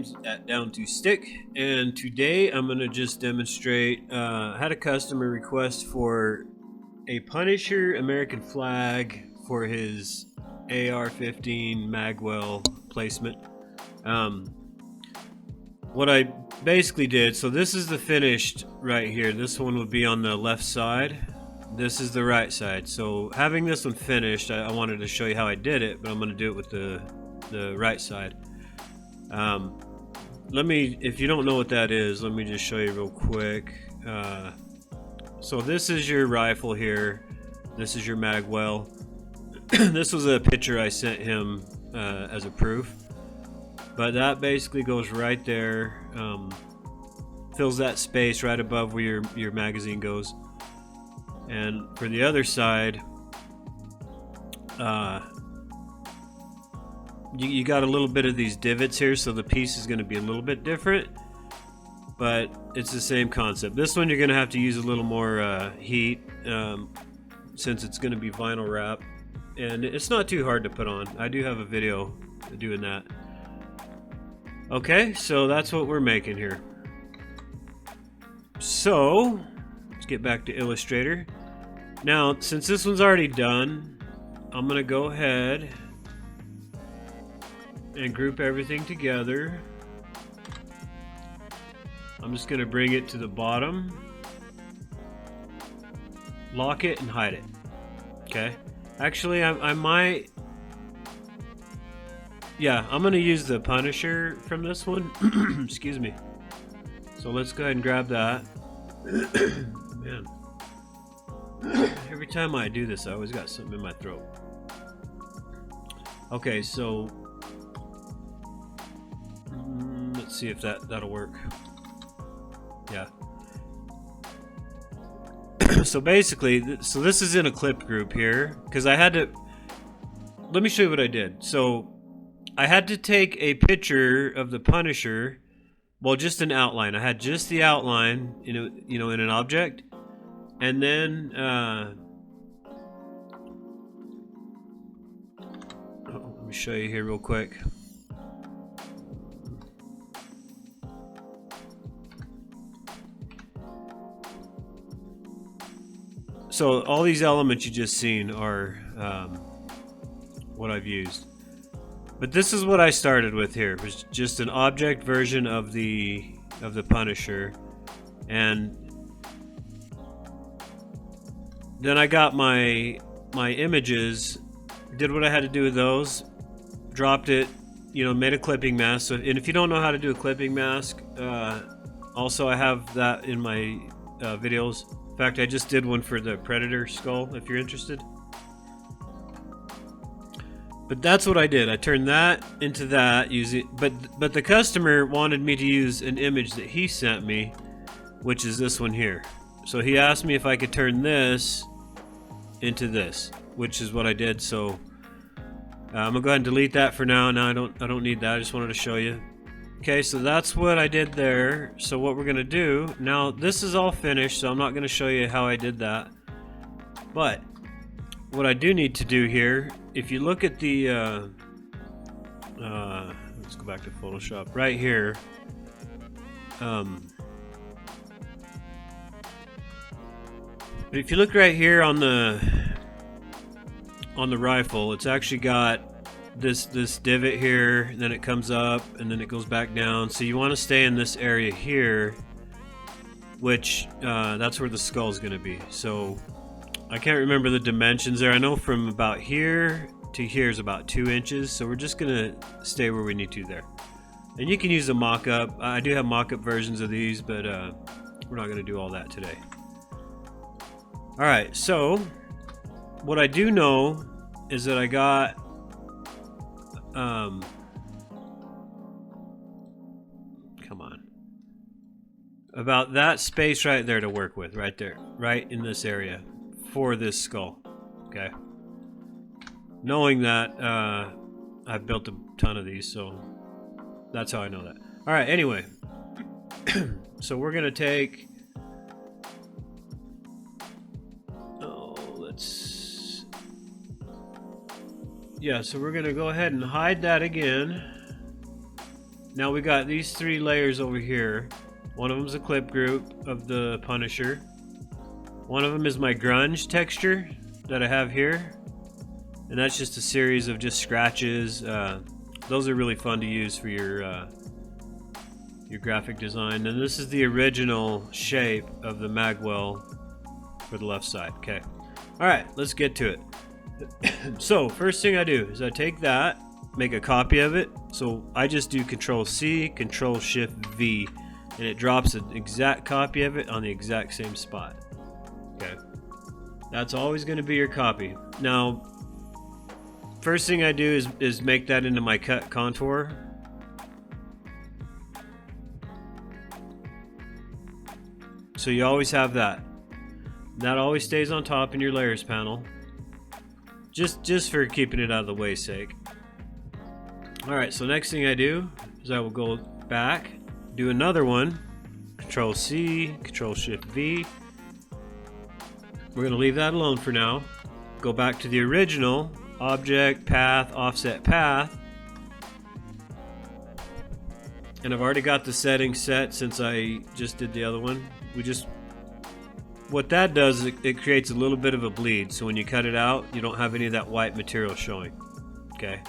games down to stick, and today I'm going to just demonstrate. I had a customer request for a Punisher American flag for his AR-15 Magwell placement. What I basically did, so this is the finished right here. This one would be on the left side. This is the right side. So having this one finished, I wanted to show you how I did it, but I'm going to do it with the right side. If you don't know what that is, let me just show you real quick. So this is your rifle here. This is your Magwell. This was a picture I sent him as a proof. But that basically goes right there, fills that space right above where your magazine goes. And for the other side, you got a little bit of these divots here, so the piece is going to be a little bit different, but it's the same concept. This one you're going to have to use a little more heat, since it's going to be vinyl wrap, and it's not too hard to put on. I do have a video doing that. Okay, so that's what we're making here. So let's get back to Illustrator. Now, since this one's already done, I'm gonna go ahead and group everything together. I'm just gonna bring it to the bottom, lock it, and hide it. Okay, actually I might, yeah, I'm gonna use the Punisher from this one. Excuse me. So let's go ahead and grab that. Man, every time I do this, I always got something in my throat. Okay, so let's see if that'll work. Yeah. So basically, so this is in a clip group here, because I had to. Let me show you what I did. So I had to take a picture of the Punisher. Well, just an outline. I had just the outline, in an object, and then let me show you here real quick. So all these elements you just seen are what I've used. But this is what I started with here. It was just an object version of the Punisher, and then I got my images, did what I had to do with those, dropped it, made a clipping mask. So, and if you don't know how to do a clipping mask, also I have that in my videos. In fact, I just did one for the Predator skull, if you're interested. But that's what I did. I turned that into that using, but the customer wanted me to use an image that he sent me, which is this one here. So he asked me if I could turn this into this, which is what I did. So I'm gonna go ahead and delete that for now. Now I don't need that. I just wanted to show you. Okay, so that's what I did there. So what we're gonna do now, this is all finished, so I'm not gonna show you how I did that. But what I do need to do here, if you look at the let's go back to Photoshop right here. But if you look right here on the rifle, it's actually got this divot here, and then it comes up, and then it goes back down. So you want to stay in this area here, which that's where the skull is going to be. So I can't remember the dimensions there. I know from about here to here is about 2 inches, so we're just gonna stay where we need to there. And you can use a mock-up. I do have mock-up versions of these, but we're not gonna do all that today. Alright, so what I do know is that I got come on, about that space right there to work with, right there, right in this area for this skull. Okay, knowing that I've built a ton of these, so that's how I know that. All right, anyway, so we're gonna take, so we're gonna go ahead and hide that again. now we got these 3 layers over here. One of them's a clip group of the Punisher. One of them is my grunge texture that I have here, and that's just a series of just scratches. Those are really fun to use for your graphic design. And this is the original shape of the Magwell for the left side. Okay. All right, let's get to it. So first thing I do is I take that, make a copy of it. So I just do Control-C, Control-Shift-V, and it drops an exact copy of it on the exact same spot. Okay. That's always going to be your copy. Now, first thing I do is make that into my cut contour. So you always have that. That always stays on top in your layers panel. Just for keeping it out of the way's sake. Alright, so next thing I do is I will go back, do another one, Control-C, Control-Shift-V. We're going to leave that alone for now. Go back to the original, Object, Path, Offset Path. And I've already got the settings set since I just did the other one. What that does is it creates a little bit of a bleed, so when you cut it out, you don't have any of that white material showing. Okay.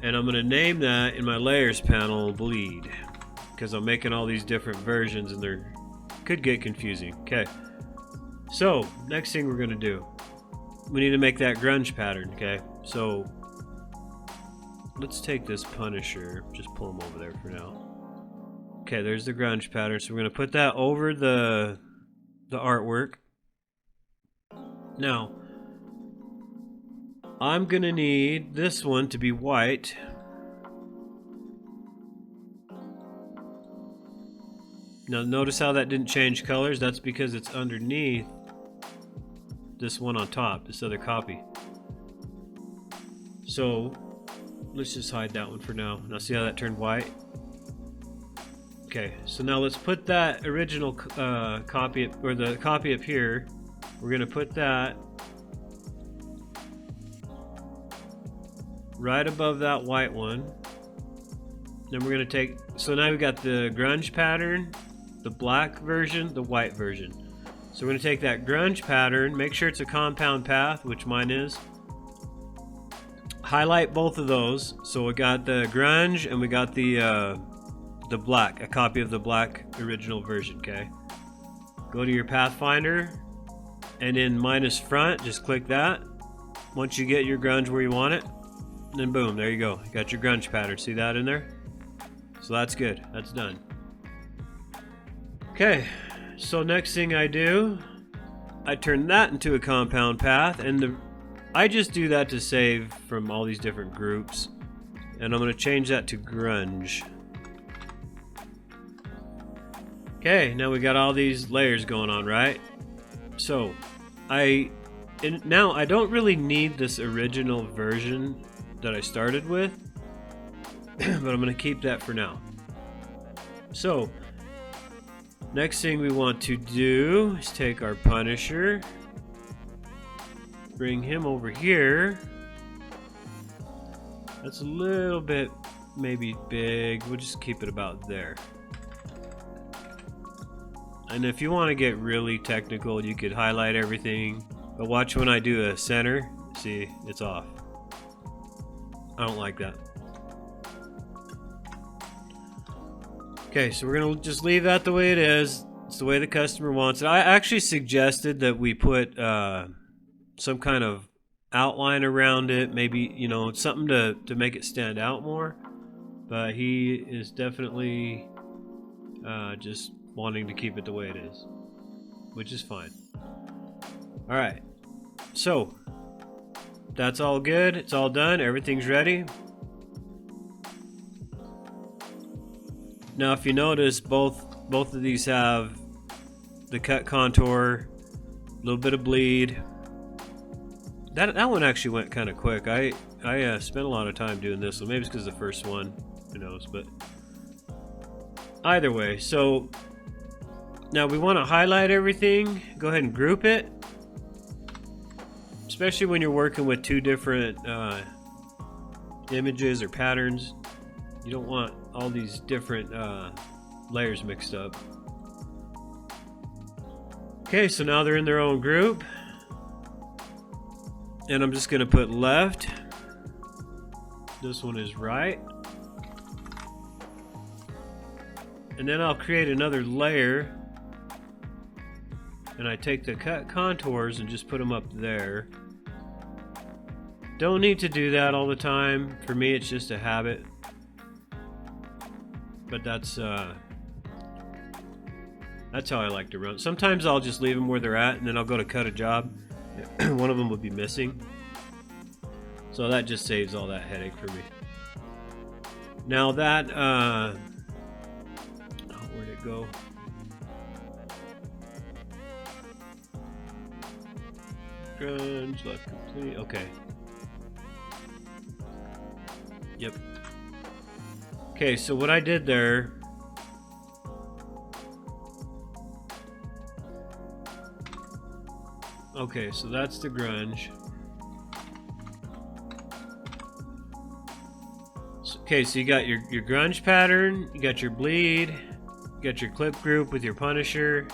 And I'm going to name that in my layers panel bleed, because I'm making all these different versions and they could get confusing. Okay. So next thing we're going to do, we need to make that grunge pattern. Okay. So let's take this Punisher, just pull him over there for now. Okay, there's the grunge pattern. So we're going to put that over the artwork. Now, I'm going to need this one to be white. Now, notice how that didn't change colors? That's because it's underneath this one on top, this other copy. So, let's just hide that one for now. Now, see how that turned white? Okay, so now let's put that original copy, or the copy up here. We're going to put that right above that white one. Then we're going to take, so now we've got the grunge pattern, the black version, the white version. So we're going to take that grunge pattern, make sure it's a compound path, which mine is. Highlight both of those. So we got the grunge and we got the black, a copy of the black original version. Okay, go to your Pathfinder and in minus front, just click that. Once you get your grunge where you want it, then boom, there you go, you got your grunge pattern. See that in there? So that's good, that's done. Okay, so next thing I do, I turn that into a compound path, and I just do that to save from all these different groups, and I'm going to change that to grunge. Okay, now we got all these layers going on, right? So, now I don't really need this original version that I started with, but I'm going to keep that for now. So, next thing we want to do is take our Punisher, bring him over here. That's a little bit maybe big. We'll just keep it about there. And if you want to get really technical, you could highlight everything. But watch when I do a center. See, it's off. I don't like that. Okay, so we're going to just leave that the way it is. It's the way the customer wants it. I actually suggested that we put some kind of outline around it. Maybe, you know, something to make it stand out more. But he is definitely just wanting to keep it the way it is, which is fine. Alright, so that's all good, it's all done, everything's ready. Now if you notice, both of these have the cut contour, a little bit of bleed. That one actually went kind of quick. I spent a lot of time doing this, so maybe it's because the first one, who knows, but either way. So now we want to highlight everything, go ahead and group it, especially when you're working with two different images or patterns. You don't want all these different layers mixed up. Okay, so now they're in their own group. And I'm just going to put left. This one is right. And then I'll create another layer. And I take the cut contours and just put them up there. Don't need to do that all the time. For me, it's just a habit. But that's how I like to run. Sometimes I'll just leave them where they're at, and then I'll go to cut a job. One of them will be missing. So that just saves all that headache for me. Now that, oh, where'd it go? Grunge, left complete, okay. Yep. Okay, so what I did there, okay, so that's the grunge. Okay, so you got your grunge pattern, you got your bleed, you got your clip group with your Punisher.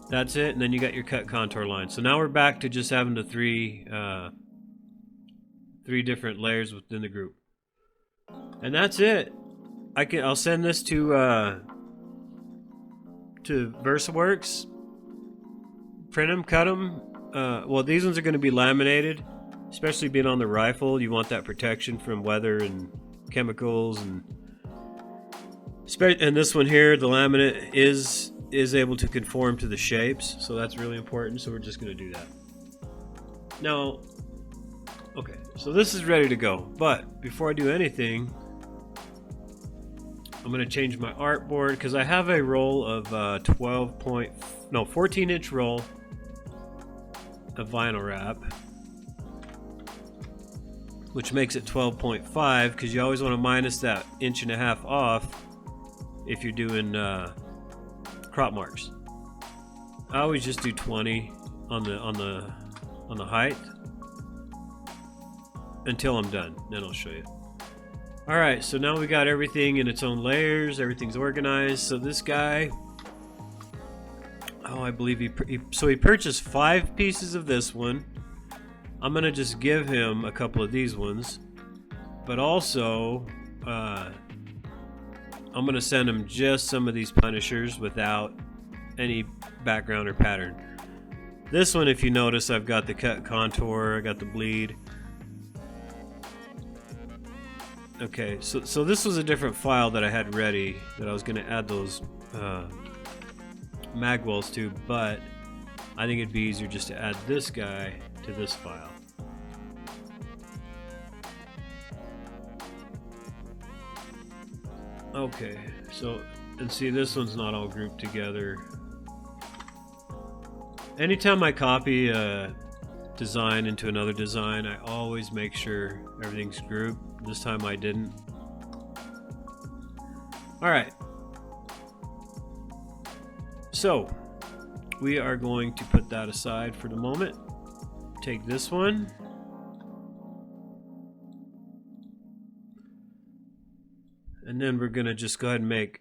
That's it, and then you got your cut contour line. So now we're back to just having the three different layers within the group, and that's it. I'll send this to VersaWorks, print them, cut them. Well, these ones are going to be laminated, especially being on the rifle. You want that protection from weather and chemicals, and this one here, the laminate is able to conform to the shapes, so that's really important. So we're just going to do that now. Okay, so this is ready to go, but before I do anything, I'm going to change my artboard because I have a roll of 14-inch roll of vinyl wrap, which makes it 12.5, because you always want to minus that 1.5 inches off if you're doing crop marks. I always just do 20 on the height until I'm done. Then I'll show you. All right, so now we got everything in its own layers. Everything's organized. So this guy, oh, I believe he purchased 5 pieces of this one. I'm gonna just give him a couple of these ones, but also I'm gonna send him just some of these Punishers without any background or pattern. This one, if you notice, I've got the cut contour, I got the bleed. Okay, so this was a different file that I had ready that I was gonna add those Magwells to, but I think it'd be easier just to add this guy to this file. Okay, so, and see, this one's not all grouped together. Anytime I copy a design into another design, I always make sure everything's grouped. This time I didn't. Alright. So, we are going to put that aside for the moment. Take this one. And then we're going to just go ahead and make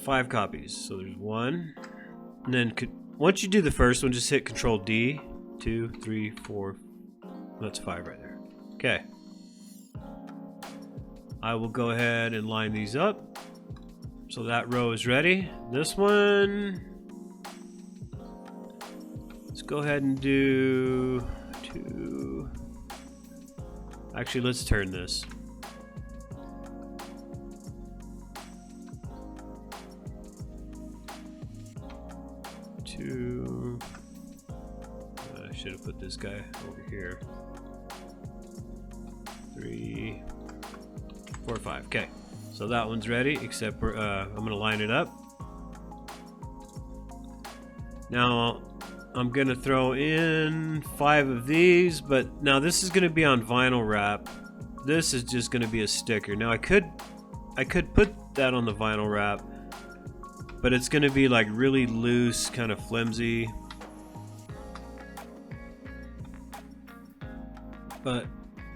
5 copies. So there's 1. And then once you do the first one, just hit Control D. 2, 3, 4. That's 5 right there. Okay. I will go ahead and line these up. So that row is ready. This one, let's go ahead and do 2. Actually, let's turn this. I should have put this guy over here. 3, 4, 5. Okay, so that one's ready, except for I'm gonna line it up. Now I'm gonna throw in 5 of these, but now this is gonna be on vinyl wrap. This is just gonna be a sticker. Now I could put that on the vinyl wrap, but it's gonna be like really loose, kind of flimsy. But,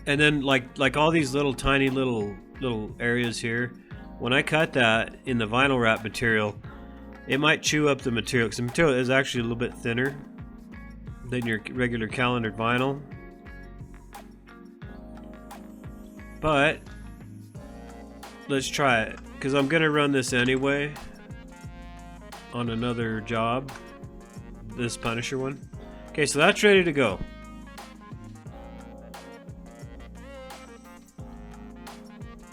and then like all these little tiny little little areas here. When I cut that in the vinyl wrap material, it might chew up the material, because the material is actually a little bit thinner than your regular calendared vinyl. But let's try it, because I'm gonna run this anyway on another job, this Punisher one. Okay, so that's ready to go.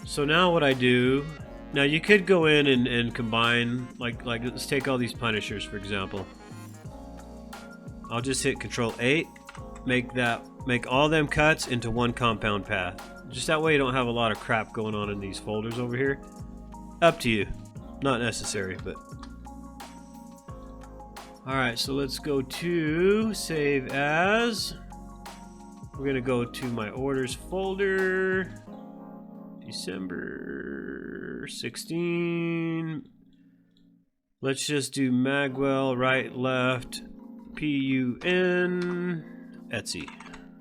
So now what I do, now you could go in and combine, like let's take all these Punishers for example. I'll just hit Control 8, make all them cuts into one compound path. Just that way you don't have a lot of crap going on in these folders over here. Up to you. Not necessary, but... Alright, so let's go to Save As. We're going to go to my Orders folder. December 16. Let's just do Magwell, right, left, PUN, Etsy.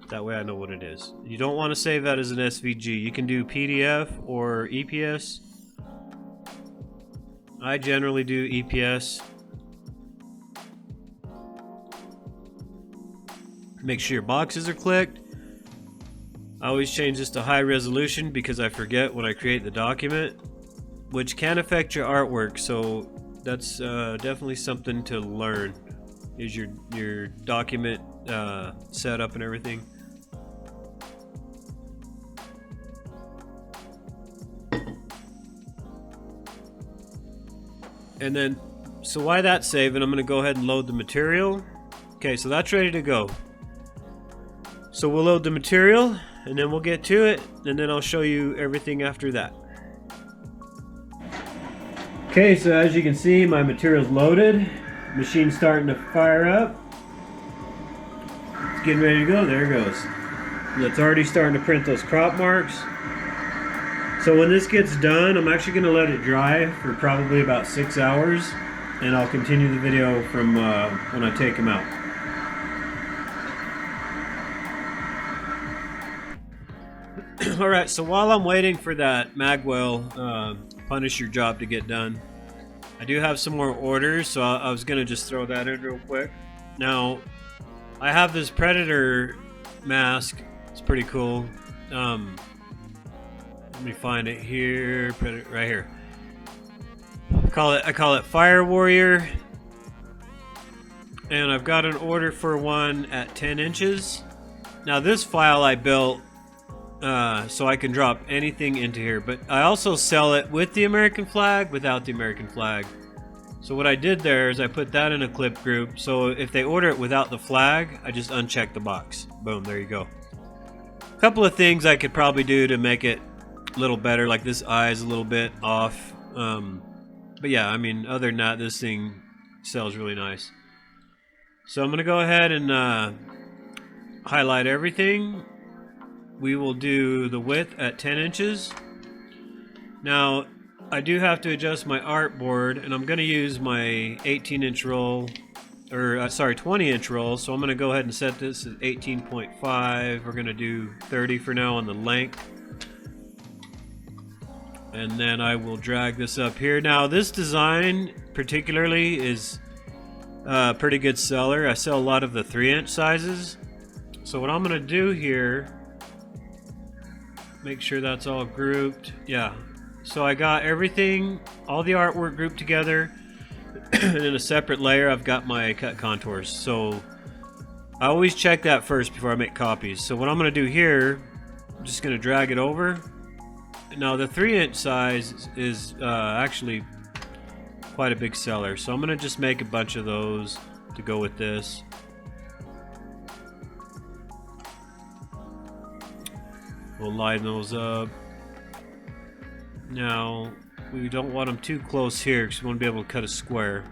That way I know what it is. You don't want to save that as an SVG. You can do PDF or EPS. I generally do EPS. Make sure your boxes are clicked. I always change this to high resolution because I forget when I create the document, which can affect your artwork. So that's definitely something to learn, is your document setup and everything. And then, so while that's saving, I'm going to go ahead and load the material. Okay, so that's ready to go. So we'll load the material, and then we'll get to it, and then I'll show you everything after that. Okay, so as you can see, my material's loaded. Machine's starting to fire up. It's getting ready to go. There it goes. It's already starting to print those crop marks. So when this gets done, I'm actually going to let it dry for probably about 6 hours, and I'll continue the video from when I take them out. Alright, so while I'm waiting for that Magwell Punisher job to get done, I do have some more orders, so I was going to just throw that in real quick. Now, I have this Predator mask. It's pretty cool. Let me find it here. Predator, right here. I call it Fire Warrior. And I've got an order for one at 10 inches. Now this file I built so I can drop anything into here, but I also sell it with the American flag, without the American flag. So what I did there is I put that in a clip group, so if they order it without the flag, I just uncheck the box. Boom, there you go. A couple of things I could probably do to make it a little better, like this eye is a little bit off. But yeah, I mean, other than that, this thing sells really nice. So I'm going to go ahead and highlight everything. We will do the width at 10 inches. Now, I do have to adjust my artboard, and I'm going to use my 18-inch roll, or sorry, 20-inch roll. So I'm going to go ahead and set this at 18.5. We're going to do 30 for now on the length. And then I will drag this up here. Now, this design particularly is a pretty good seller. I sell a lot of the 3-inch sizes. So what I'm going to do here, make sure that's all grouped. Yeah. So I got everything, all the artwork grouped together. And in a separate layer, I've got my cut contours. So I always check that first before I make copies. So what I'm going to do here, I'm just going to drag it over. Now the 3-inch size is actually quite a big seller. So I'm going to just make a bunch of those to go with this. We'll line those up. Now, we don't want them too close here because we want to be able to cut a square.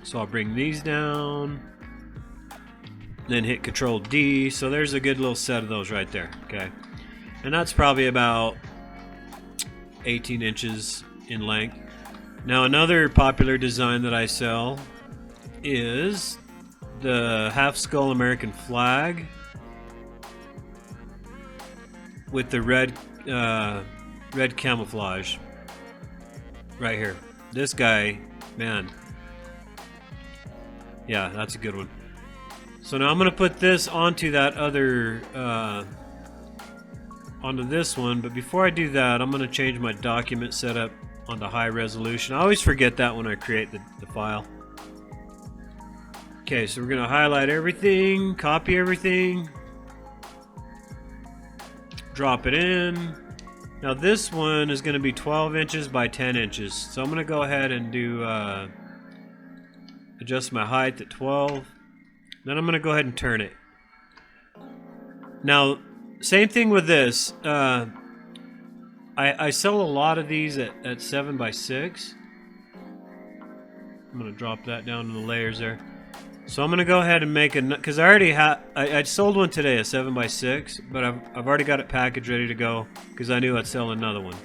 So I'll bring these down, then hit Control D. So there's a good little set of those right there. Okay, and that's probably about 18 inches in length. Now another popular design that I sell is the half skull American flag. with the red red camouflage right here. This guy, man. Yeah, that's a good one. So now I'm gonna put this onto that other onto this one, but before I do that, I'm gonna change my document setup onto high resolution. I always forget that when I create the file. Okay, so we're gonna highlight everything, copy everything, drop it in. Now this one is gonna be 12 inches by 10 inches. So I'm gonna go ahead and do adjust my height at 12. Then I'm gonna go ahead and turn it. Now, same thing with this. I sell a lot of these at 7 by 6. I'm gonna drop that down in the layers there. So I'm gonna go ahead and make a, because I already had, I sold one today, a 7 by 6, but I've already got it packaged ready to go because I knew I'd sell another one.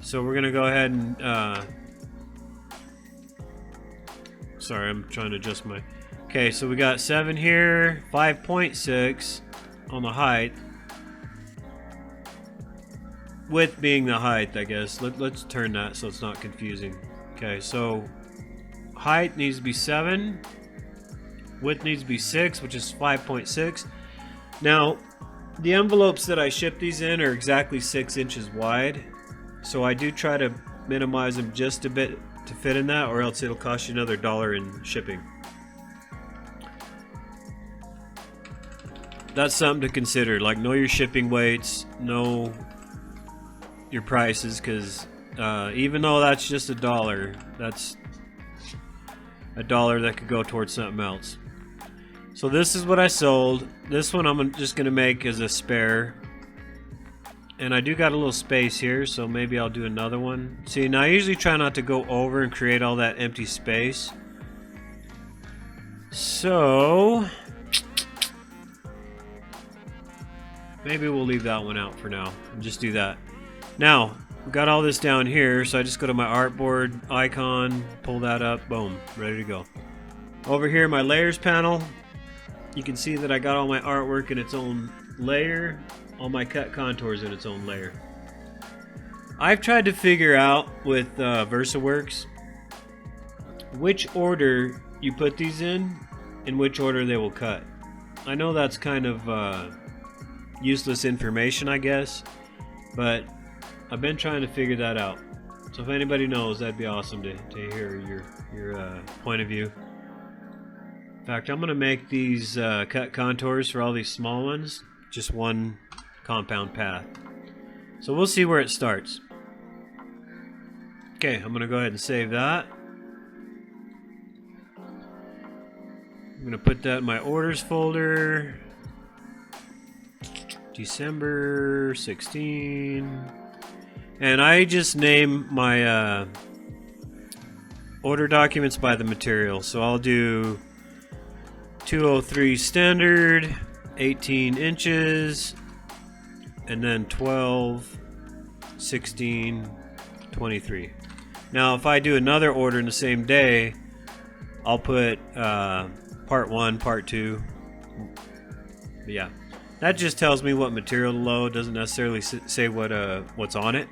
So we're gonna go ahead and sorry, I'm trying to adjust my. Okay, so we got 7 here, 5.6 on the height. Width being the height, I guess. Let's turn that so it's not confusing. Okay, so height needs to be 7. Width needs to be 6, which is 5.6. Now, the envelopes that I ship these in are exactly 6 inches wide. So I do try to minimize them just a bit to fit in that, or else it'll cost you another $1 in shipping. That's something to consider. Like, know your shipping weights, know your prices, because even though that's just $1, that's $1 that could go towards something else. So this is what I sold. This one I'm just gonna make as a spare, and I do got a little space here, so maybe I'll do another one. See, now I usually try not to go over and create all that empty space. So maybe we'll leave that one out for now and just do that. Now, we've got all this down here, so I just go to my artboard icon, pull that up, boom, ready to go. Over here, my layers panel, you can see that I got all my artwork in its own layer, all my cut contours in its own layer. I've tried to figure out with VersaWorks which order you put these in and which order they will cut. I know that's kind of useless information, I guess, but I've been trying to figure that out. So if anybody knows, that'd be awesome to hear your point of view. In fact, I'm going to make these cut contours for all these small ones just one compound path. So we'll see where it starts. Okay, I'm going to go ahead and save that. I'm going to put that in my orders folder. December 16. And I just name my order documents by the material. So I'll do 203 standard, 18 inches, and then 12, 16, 23. Now if I do another order in the same day, I'll put part 1, part 2. But yeah, that just tells me what material to load. Doesn't necessarily say what's on it,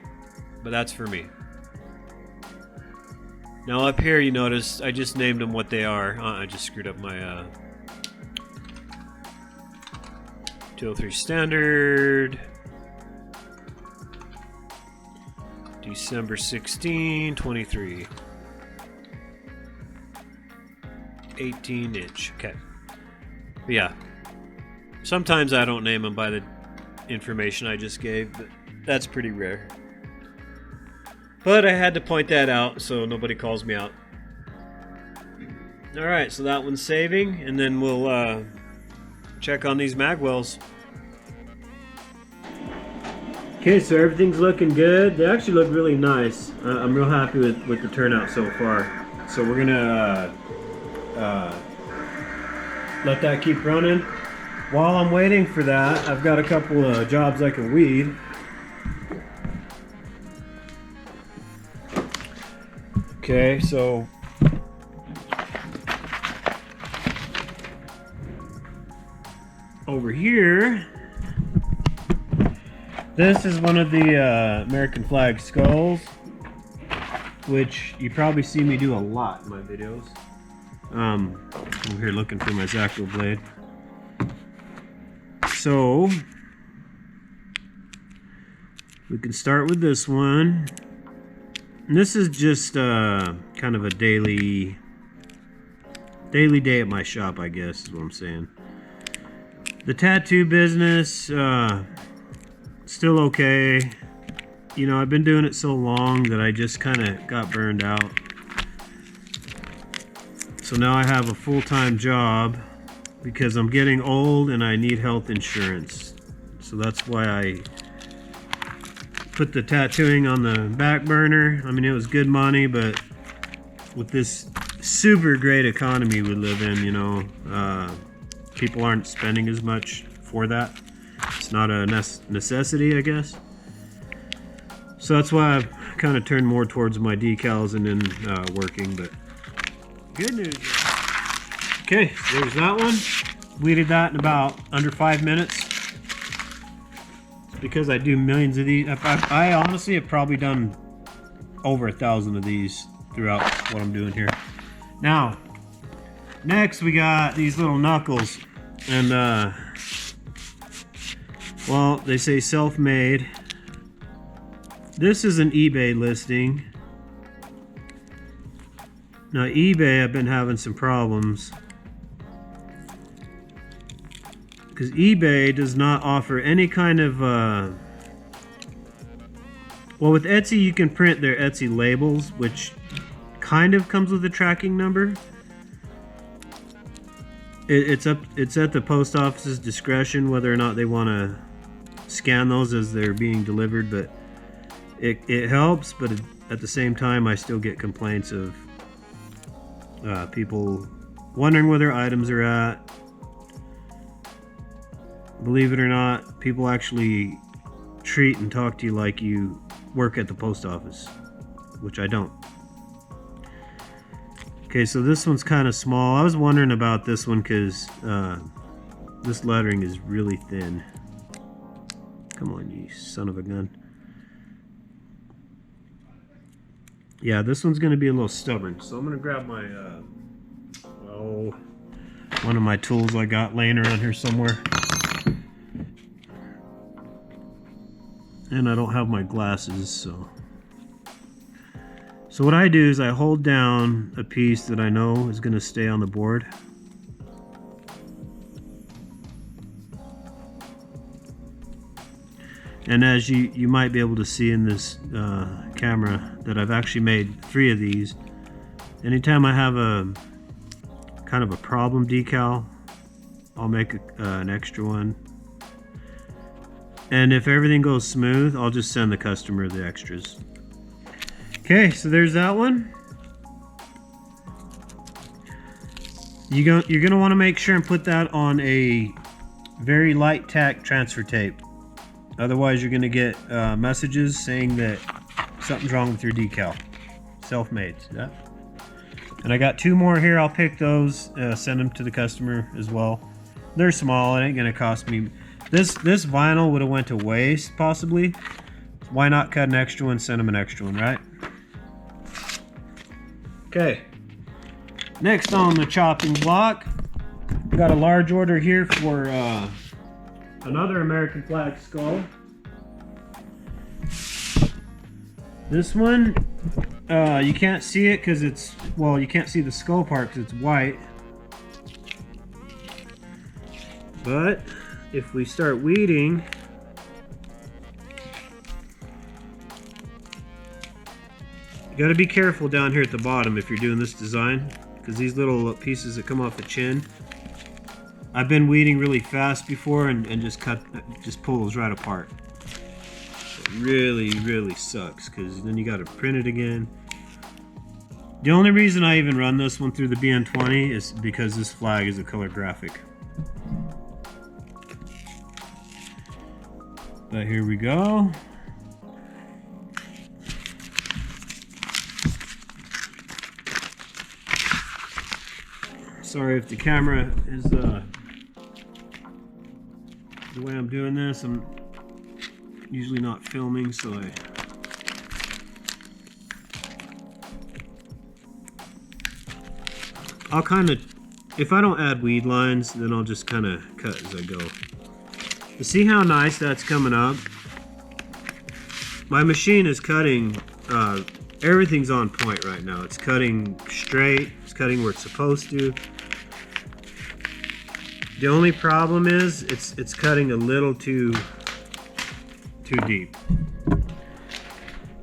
but that's for me. Now up here, you notice I just named them what they are. I just screwed up my 203 standard, December 16, 23, 18 inch. Okay. But yeah, sometimes I don't name them by the information I just gave, but that's pretty rare. But I had to point that out so nobody calls me out. Alright, so that one's saving, and then we'll check on these Magwells. Okay, so everything's looking good. They actually look really nice. I'm real happy with the turnout so far. So we're gonna let that keep running. While I'm waiting for that, I've got a couple of jobs I can weed. Okay, so over here This is one of the American flag skulls, which you probably see me do a lot in my videos. I'm here looking for my Zacro blade. So we can start with this one. And this is just kind of a daily day at my shop, I guess is what I'm saying. The tattoo business, still okay. You know, I've been doing it so long that I just kind of got burned out. So now I have a full-time job because I'm getting old and I need health insurance. So that's why I put the tattooing on the back burner. I mean, it was good money, but with this super great economy we live in, you know, people aren't spending as much for that. It's not a necessity, I guess. So that's why I've kind of turned more towards my decals and then working, but good news. Okay, so there's that one. Weeded that in about under 5 minutes. Because I do millions of these. I honestly have probably done over 1,000 of these throughout what I'm doing here. Now, next we got these little knuckles. And, well, they say self-made. This is an eBay listing. Now, eBay, I've been having some problems. Because eBay does not offer any kind of, well, with Etsy, you can print their Etsy labels, which kind of comes with a tracking number. It's at the post office's discretion whether or not they want to scan those as they're being delivered, but it helps, but at the same time I still get complaints of people wondering where their items are at. Believe it or not, people actually treat and talk to you like you work at the post office, which I don't. Okay, so this one's kind of small. I was wondering about this one because this lettering is really thin. Come on, you son of a gun. Yeah, this one's going to be a little stubborn. So I'm going to grab my, one of my tools I got laying around here somewhere. And I don't have my glasses, so... So what I do is I hold down a piece that I know is going to stay on the board. And as you might be able to see in this camera that I've actually made 3 of these. Anytime I have a kind of a problem decal, I'll make an extra one. And if everything goes smooth, I'll just send the customer the extras. Okay, so there's that one. You're going to want to make sure and put that on a very light tack transfer tape. Otherwise, you're going to get messages saying that something's wrong with your decal. Self-made. Yeah. And I got 2 more here. I'll pick those, send them to the customer as well. They're small. It ain't going to cost me. This vinyl would have went to waste, possibly. Why not cut an extra one, send them an extra one, right? Okay, next on the chopping block, we got a large order here for another American flag skull. This one, you can't see it because it's, well, you can't see the skull part because it's white. But if we start weeding, you got to be careful down here at the bottom if you're doing this design, because these little pieces that come off the chin, I've been weeding really fast before and just pull those right apart. It really sucks because then you got to print it again. The only reason I even run this one through the BN20 is because this flag is a color graphic. But here we go. Sorry if the camera is the way I'm doing this. I'm usually not filming, so I'll kind of, if I don't add weed lines, then I'll just kind of cut as I go. You see how nice that's coming up? My machine is cutting, everything's on point right now. It's cutting straight, it's cutting where it's supposed to. The only problem is it's cutting a little too deep.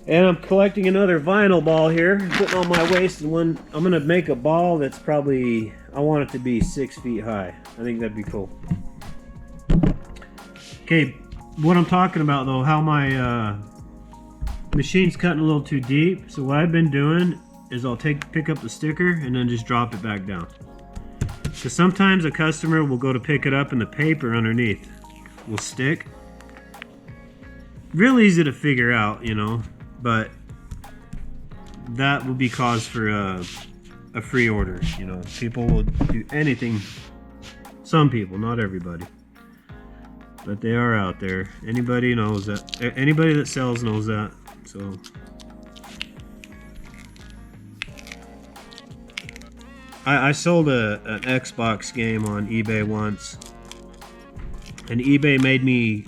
And I'm collecting another vinyl ball here, putting on my waist, and one I'm gonna make a ball that's probably, I want it to be 6 feet high. I think that'd be cool. Okay, what I'm talking about though, how my machine's cutting a little too deep. So what I've been doing is I'll pick up the sticker and then just drop it back down. Because sometimes a customer will go to pick it up and the paper underneath will stick. Real easy to figure out, you know, but that will be cause for a free order. You know, people will do anything. Some people, not everybody, but they are out there. Anybody knows that. Anybody that sells knows that. So I sold an Xbox game on eBay once, and eBay made me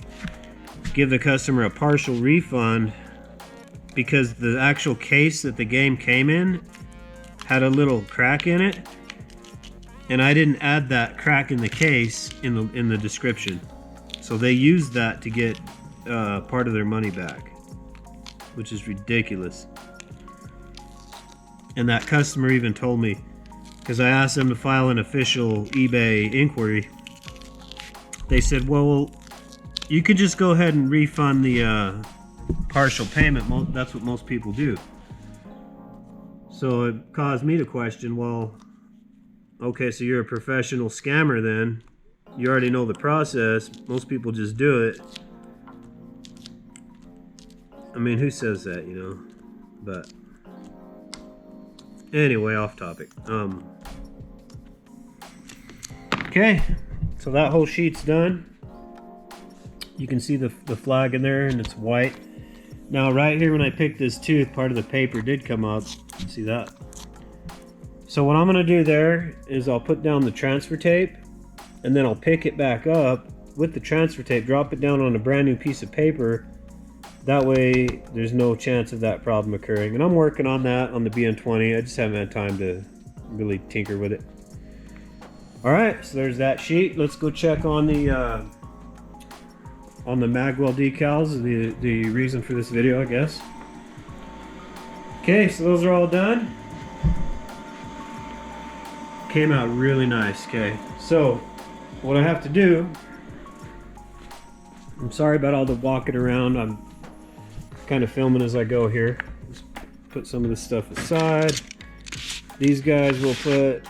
give the customer a partial refund because the actual case that the game came in had a little crack in it, and I didn't add that crack in the case in the description. So they used that to get part of their money back, which is ridiculous. And that customer even told me, because I asked them to file an official eBay inquiry, they said, well, you could just go ahead and refund the partial payment. That's what most people do. So it caused me to question, well, okay, so you're a professional scammer then. You already know the process. Most people just do it. I mean, who says that, you know? But anyway, off topic. Okay, so that whole sheet's done. You can see the flag in there, and it's white. Now right here when I picked this tooth, part of the paper did come up. See that? So what I'm gonna do there is I'll put down the transfer tape, and then I'll pick it back up with the transfer tape, drop it down on a brand new piece of paper. That way there's no chance of that problem occurring. And I'm working on that on the BN20. I just haven't had time to really tinker with it. Alright, so there's that sheet. Let's go check on the Magwell decals, the reason for this video, I guess. Okay, so those are all done. Came out really nice. Okay, so what I have to do, I'm sorry about all the walking around. I'm kind of filming as I go here. Just put some of this stuff aside. These guys will put,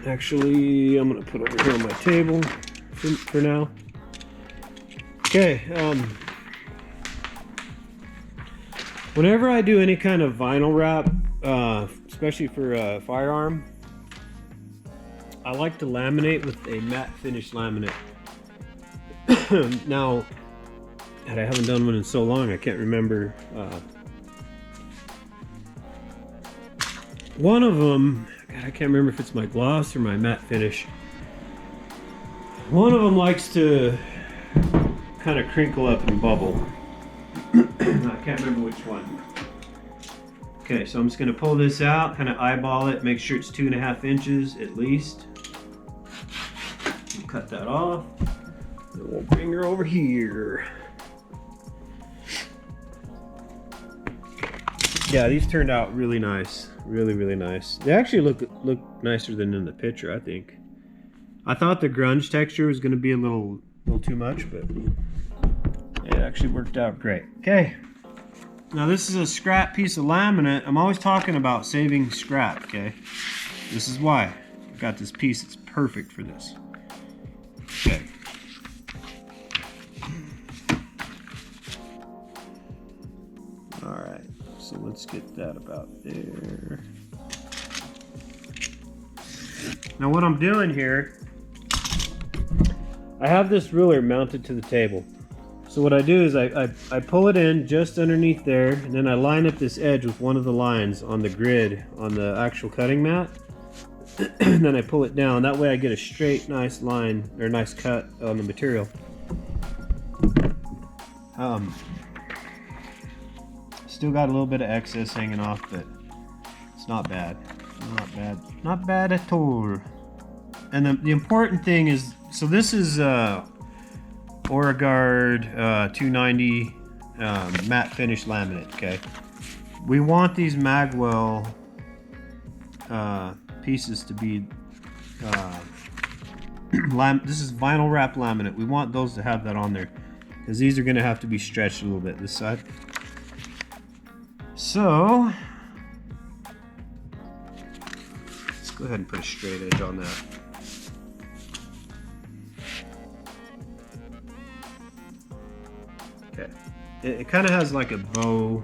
actually I'm gonna put over here on my table for now. Okay, whenever I do any kind of vinyl wrap, especially for a firearm, I like to laminate with a matte finish laminate. Now, I haven't done one in so long, I can't remember. One of them, God, I can't remember if it's my gloss or my matte finish. One of them likes to kind of crinkle up and bubble. I can't remember which one. Okay, so I'm just going to pull this out, kind of eyeball it, make sure it's 2.5 inches at least. We'll cut that off. Then we'll bring her over here. Yeah, these turned out really nice. Really, really nice. They actually look nicer than in the picture, I think. I thought the grunge texture was going to be a little too much, but it actually worked out great. Okay, now this is a scrap piece of laminate. I'm always talking about saving scrap, okay? This is why. I've got this piece that's perfect for this. Okay. Alright, so let's get that about there. Now what I'm doing here, I have this ruler mounted to the table. So what I do is I pull it in just underneath there, and then I line up this edge with one of the lines on the grid on the actual cutting mat. And then I pull it down. That way I get a straight, nice line, or nice cut on the material. Still got a little bit of excess hanging off, but it's not bad. Not bad. Not bad at all. And the important thing is, so this is Oragard 290 matte finish laminate, okay? We want these Magwell pieces to be this is vinyl wrap laminate. We want those to have that on there because these are going to have to be stretched a little bit this side. So let's go ahead and put a straight edge on that. Okay, it kind of has like a bow.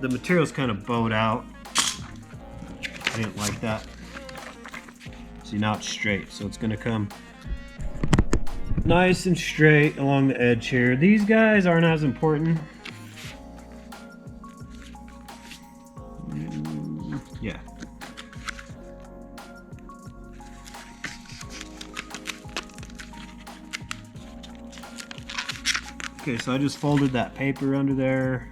The material's kind of bowed out. I didn't like that. See, now it's straight, so it's gonna come nice and straight along the edge here. These guys aren't as important. Yeah. Okay, so I just folded that paper under there.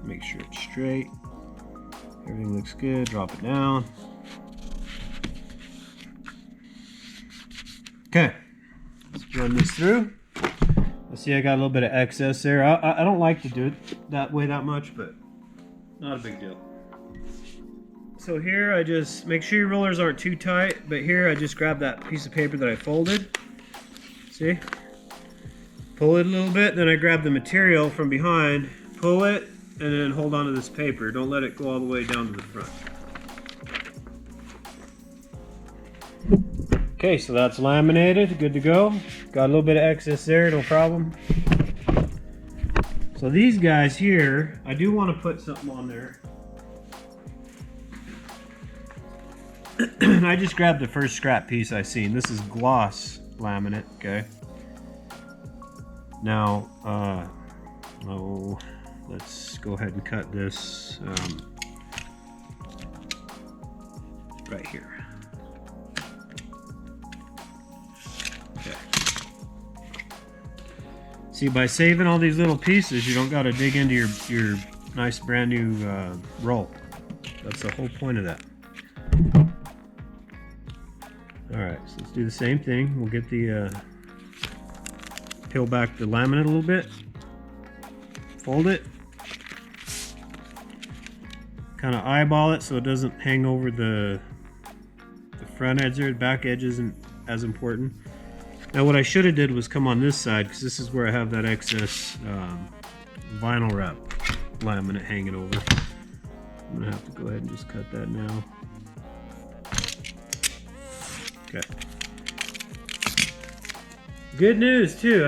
Make sure it's straight. Everything looks good. Drop it down. Okay, let's run this through. I see I got a little bit of excess there. I don't like to do it that way that much, but not a big deal. So here I just make sure your rollers aren't too tight, but here I just grab that piece of paper that I folded. See? Pull it a little bit, then I grab the material from behind, pull it, and then hold on to this paper. Don't let it go all the way down to the front. Okay, so that's laminated, good to go. Got a little bit of excess there, no problem. So these guys here, I do want to put something on there. I just grabbed the first scrap piece I seen. This is gloss laminate, okay? Now, let's go ahead and cut this right here. Okay. See, by saving all these little pieces, you don't got to dig into your nice brand new roll. That's the whole point of that. All right, so let's do the same thing. We'll get the peel back the laminate a little bit. Fold it. Kind of eyeball it so it doesn't hang over the front edge there. The back edge isn't as important. Now what I should have did was come on this side, because this is where I have that excess vinyl wrap laminate hanging over. I'm gonna have to go ahead and just cut that now. Okay. Good news too.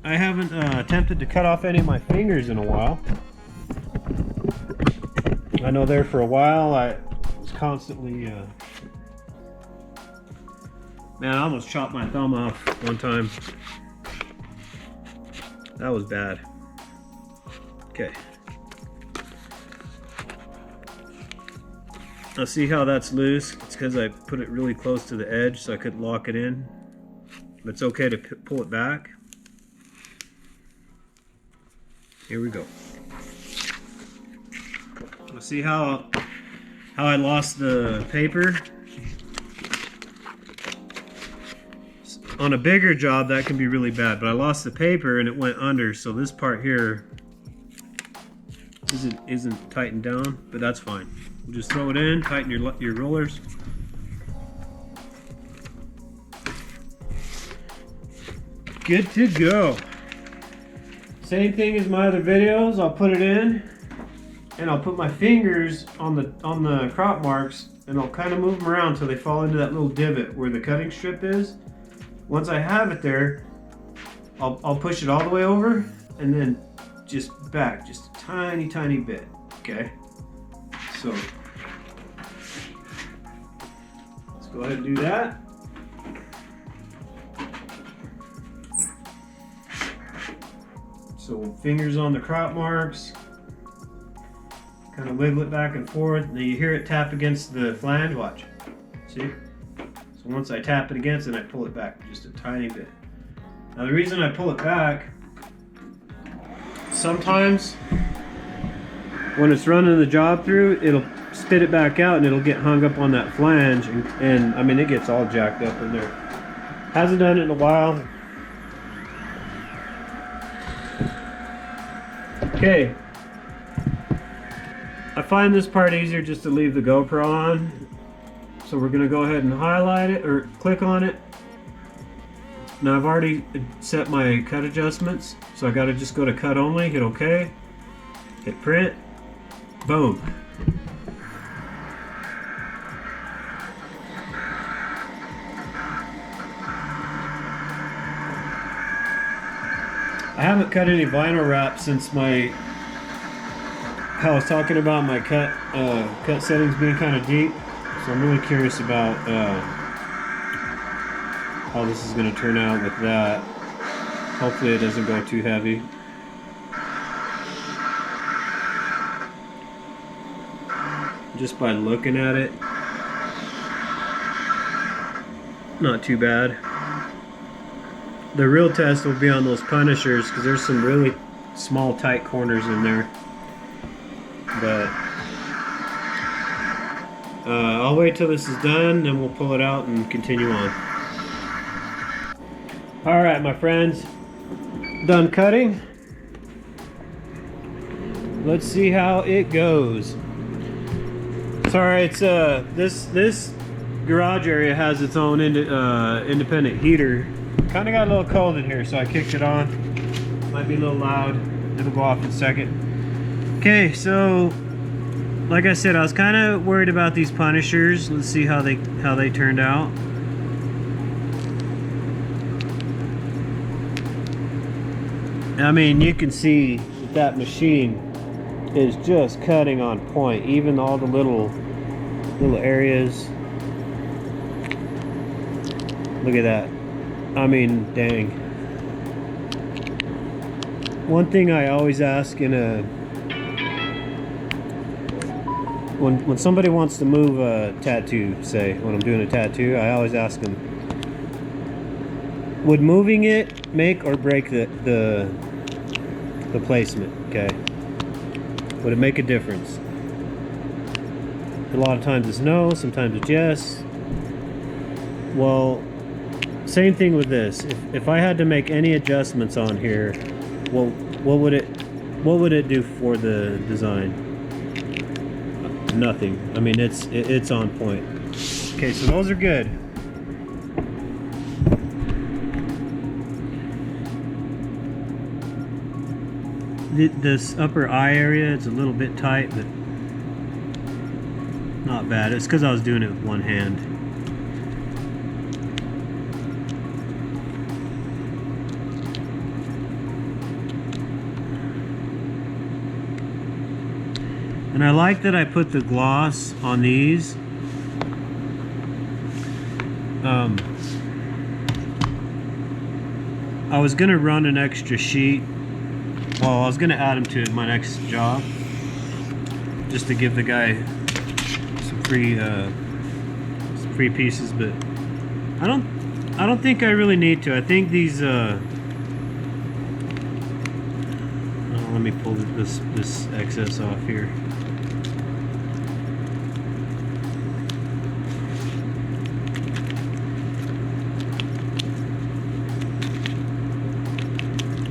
I haven't attempted to cut off any of my fingers in a while. I know there for a while I was constantly man, I almost chopped my thumb off one time. That was bad. Okay. Now see how that's loose? It's because I put it really close to the edge so I could lock it in. But it's okay to pull it back. Here we go. Now see how I lost the paper? On a bigger job that can be really bad, but I lost the paper and it went under, so this part here isn't tightened down, but that's fine. We'll just throw it in, tighten your rollers. Good to go. Same thing as my other videos. I'll put it in and I'll put my fingers on the crop marks and I'll kind of move them around until they fall into that little divot where the cutting strip is. Once I have it there, I'll push it all the way over and then just back just a tiny bit, okay? So let's go ahead and do that. So fingers on the crop marks, kind of wiggle it back and forth, and then you hear it tap against the flange. Watch, see? So once I tap it against it, I pull it back just a tiny bit. Now the reason I pull it back, sometimes when it's running the job through, it'll spit it back out and it'll get hung up on that flange, and I mean, it gets all jacked up in there. Hasn't done it in a while. Okay, I find this part easier just to leave the GoPro on, so we're gonna go ahead and highlight it or click on it. Now I've already set my cut adjustments, so I gotta just go to cut only, hit OK, hit print, boom. I haven't cut any vinyl wrap since how I was talking about my cut settings being kind of deep, so I'm really curious about how this is going to turn out with that. Hopefully it doesn't go too heavy. Just by looking at it, not too bad. The real test will be on those punishers, because there's some really small tight corners in there. But I'll wait till this is done, then we'll pull it out and continue on. Alright my friends, done cutting. Let's see how it goes. Sorry, it's this garage area has its own independent heater. Kind of got a little cold in here, so I kicked it on. Might be a little loud. It'll go off in a second. Okay, so like I said, I was kind of worried about these punishers. Let's see how they turned out. I mean, you can see that machine is just cutting on point. Even all the little areas. Look at that. I mean, dang. One thing I always ask in a when somebody wants to move a tattoo, say when I'm doing a tattoo, I always ask them, would moving it make or break the placement? Okay, would it make a difference? A lot of times it's no, sometimes it's yes. Well, same thing with this. If I had to make any adjustments on here, well, what would it do for the design? Nothing. I mean, it's on point. Okay, so those are good. This upper eye area, it's a little bit tight, but not bad. It's because I was doing it with one hand. And I like that I put the gloss on these. I was gonna run an extra sheet. Well, I was gonna add them to my next job, just to give the guy some free pieces. But I don't think I really need to. I think these. Let me pull this excess off here.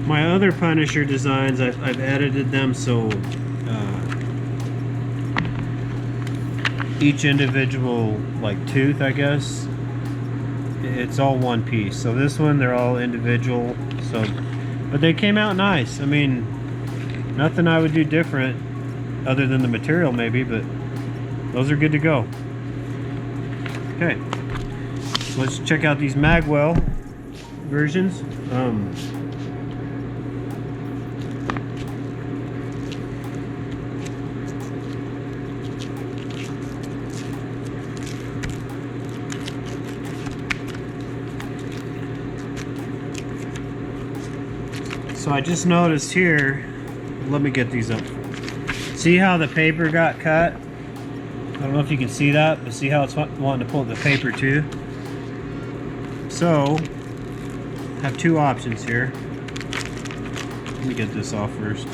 My other Punisher designs, I've edited them so each individual like tooth, I guess, it's all one piece. So this one, they're all individual. So, but they came out nice. I mean, nothing I would do different other than the material maybe, but those are good to go. Okay, so let's check out these Magwell versions. So I just noticed here, let me get these up. See how the paper got cut? I don't know if you can see that, but see how it's wanting to pull the paper too? So, I have two options here. Let me get this off first.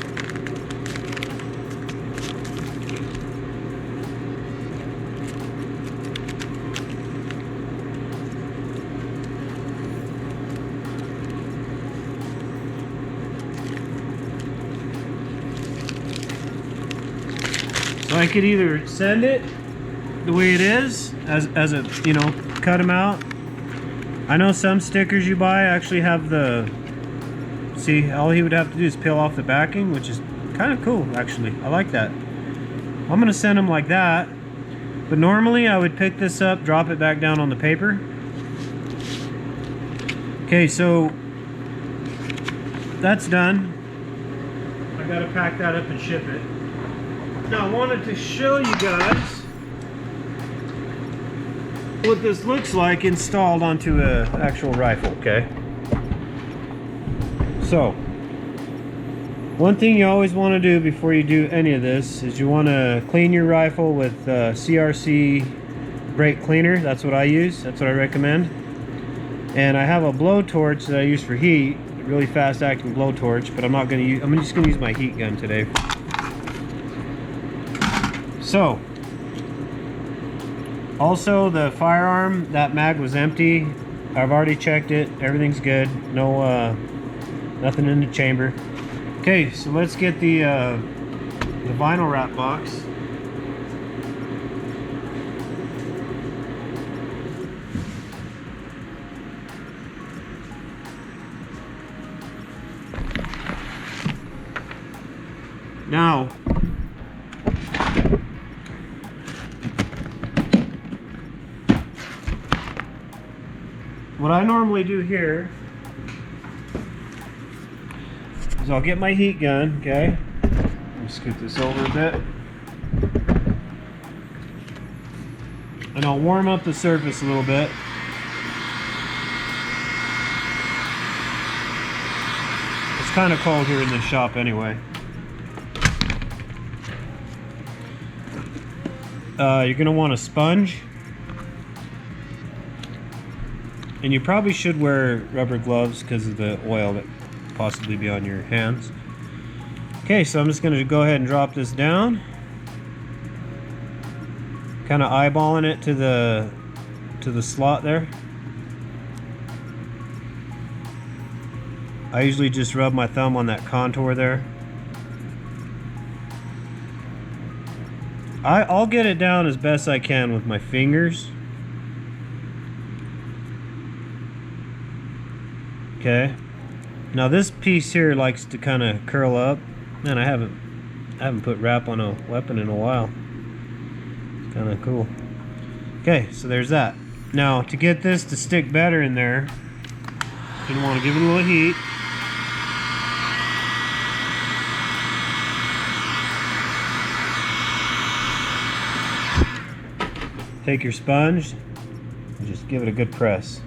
So I could either send it the way it is, as a, you know, cut them out. I know some stickers you buy actually have the, see, all he would have to do is peel off the backing, which is kind of cool actually. I like that. I'm gonna send them like that, but normally I would pick this up, drop it back down on the paper. Okay, so that's done. I gotta pack that up and ship it. Now I wanted to show you guys what this looks like installed onto an actual rifle, okay? So, one thing you always want to do before you do any of this is you want to clean your rifle with CRC brake cleaner. That's what I use, that's what I recommend. And I have a blowtorch that I use for heat, a really fast acting blowtorch, but I'm not going to use, I'm just going to use my heat gun today. So, also the firearm, that mag was empty. I've already checked it, everything's good. No, nothing in the chamber. Okay, so let's get the vinyl wrap box. Now, what I normally do here is I'll get my heat gun, okay? Let me scoot this over a bit. And I'll warm up the surface a little bit. It's kind of cold here in this shop anyway. You're going to want a sponge. And you probably should wear rubber gloves because of the oil that could possibly be on your hands. Okay, so I'm just going to go ahead and drop this down. Kind of eyeballing it to the slot there. I usually just rub my thumb on that contour there. I'll get it down as best I can with my fingers. Okay. Now this piece here likes to kind of curl up. Man, I haven't put wrap on a weapon in a while. It's kind of cool. Okay, so there's that. Now to get this to stick better in there, you're gonna want to give it a little heat. Take your sponge and just give it a good press.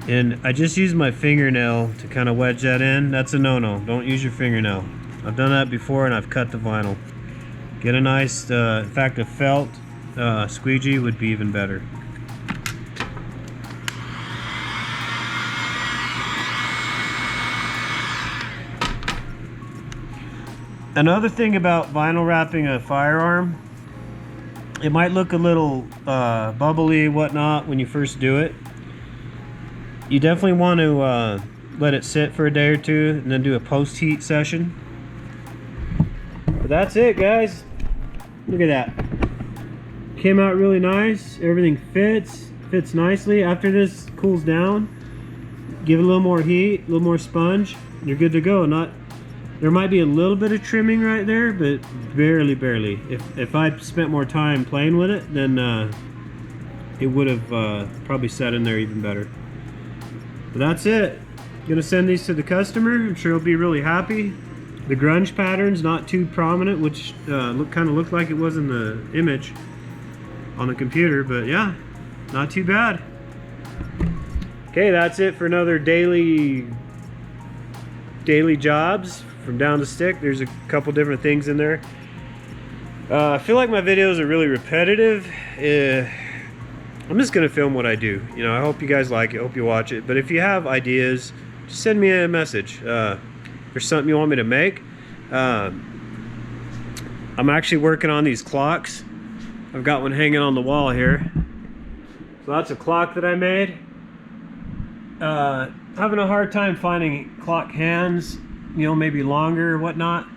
And I just use my fingernail to kind of wedge that in. That's a no-no. Don't use your fingernail. I've done that before and I've cut the vinyl. Get a nice, in fact a felt squeegee would be even better. Another thing about vinyl wrapping a firearm, it might look a little bubbly, whatnot, when you first do it. You definitely want to let it sit for a day or two and then do a post-heat session. But that's it, guys. Look at that. Came out really nice. Everything fits nicely. After this cools down, give it a little more heat, a little more sponge, and you're good to go. There might be a little bit of trimming right there, but barely. If I spent more time playing with it, then it would have probably sat in there even better. But that's it. I'm gonna send these to the customer. I'm sure he'll be really happy. The grunge pattern's not too prominent, which kind of looked like it was in the image on the computer, but yeah, not too bad. Okay, that's it for another daily jobs from Down to Stick. There's a couple different things in there. I feel like my videos are really repetitive. I'm just gonna film what I do. You know, I hope you guys like it, hope you watch it. But if you have ideas, just send me a message. If there's something you want me to make. I'm actually working on these clocks. I've got one hanging on the wall here. So that's a clock that I made. Having a hard time finding clock hands, you know, maybe longer or whatnot.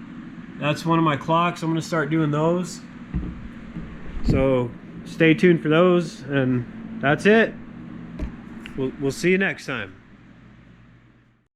That's one of my clocks. I'm gonna start doing those. So stay tuned for those, and that's it. We'll see you next time.